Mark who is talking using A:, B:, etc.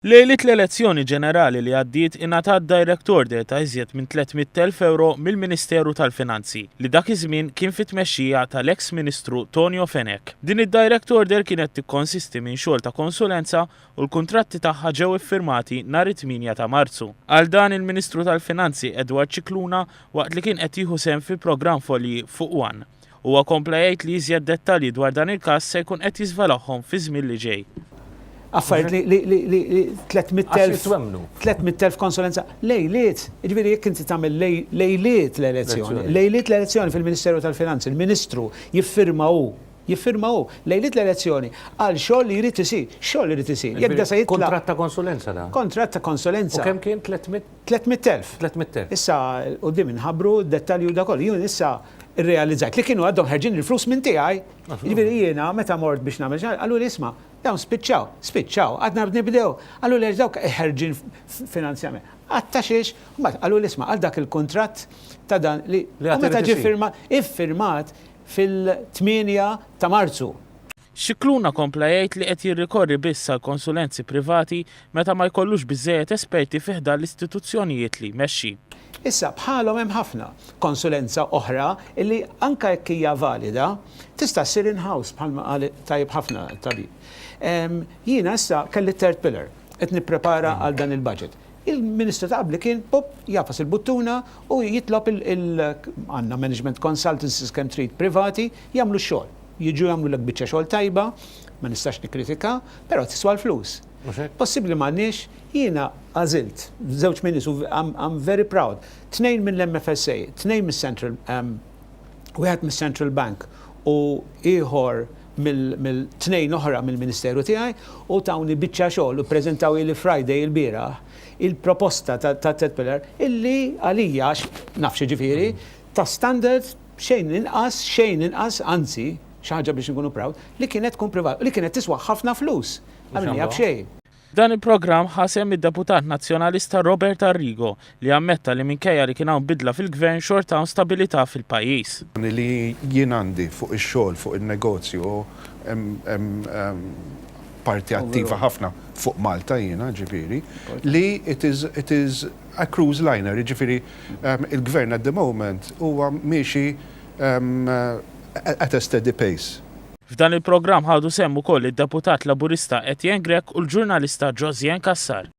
A: Lejlit l-elezzjoni ġenerali li għaddiet ingħatat direct order ta' iżjed minn 300,000 euro mill-Ministeru tal-Finanzi li dak iż-żmien kien fit-tmexxija tal-eks Ministru Tonio Fenek. Din id-direct order kienet tikkonsisti minn xogħol ta' konsulenza u l-kuntratti tagħha ġew iffirmati nhar it-8 ta' Marzu. Għal dan il-Ministru tal-Finanzi Edward Cicluna waqt li kien qed jieħu sehem fi programm Folji fuq One. Huwa kompla jgħid li iżjed dettalji dwar dan il-każ se jkun qed jiżvelahom fi żmien li ġej.
B: Affarijiet li 300,000 konsulenza lejliet, ġifieri jekk inti tagħmel lejliet l-elezzjoni. Lejliet l-elezzjoni fil-Ministeru tal-Finanzi, il-Ministru jiffirmaw lejliet l-elezzjoni għal xogħol li jrid isir, xogħol li jrid isir. Jekk da se jitla'
C: kontratt ta' konsulenza da.
B: Kontratt ta' konsulenza.
C: U kemm kien
B: 300,000.
C: 300,000.
B: Issa qudiem inħabbru d-dettalji u dak jien issa irrealizzajt li kienu għadhom ħerġin il-flus minn tiegħi. Ġifieri jiena meta mort biex nagħmel għallu li isma' dawn spiċċaw, għadna nibdew, għallu li dawk ħerġin finanzjament. Għatta xiex, għallu li isma' għal dak il-kontratt ta' dan li meta ġi iffirmat fil-8 ta' Marzu.
A: Cicluna kompla jgħid li qed jirrikorri biss għal konsulenzi privati meta ma jkollux biżżejjed esperti fih dan l-istituzzjonijiet li jmexxi.
B: Issa bħalhom hemm ħafna konsulenza oħra illi anke jekk hija valida tista' ssir in-house bħalma qal tajjeb ħafna tabib. Jiena issa kelli third pillar qed nipprepara għal dan il-budget. Il-Ministru ta' qabli kien jafas il-buttuna u jitlob għandna management consultancies kemm trid privati jagħmlu x-xogħol. Jiġu jagħmlu lek biċċa xogħol tajba, ma nistax nikkritika, però tiswa l-flus. Possibbli m'għandniex, jiena għażilt żewġ ministru I'm very proud. 2 mill-MFSA, 2 mis-Central, wieħed mis-Central Bank u ieħor mill-2 oħra mill-Ministeru tiegħi u tawni biċċa xogħol u ppreżentaw li Friday il-bieraħ il-proposta ta' third pillar illi għalija nafx ġifieri ta' standard xejn inqas anzi xi ħaġa biex nkunu proud li kienet tkun privat li kienet tiswa ħafna flus. Għamilni b'xejn.
A: Dan il-programm ħasem id-deputat nazzjonalista Robert Arrigo li ammetta li minkejja li kien hawn bidla fil-gvern xorta hawn stabilità fil-pajjiż.
D: Li jien għandi fuq ix-xogħol fuq in-negozju parti attiva ħafna fuq Malta jiena ġifieri li it is a cruise liner ġifieri il-gvern at the moment huwa miexi at a steady pace.
A: F'dan il-programm ħadu sehem ukoll id-deputat Laburista Etienne Grek u l-ġurnalista Josien Kassar.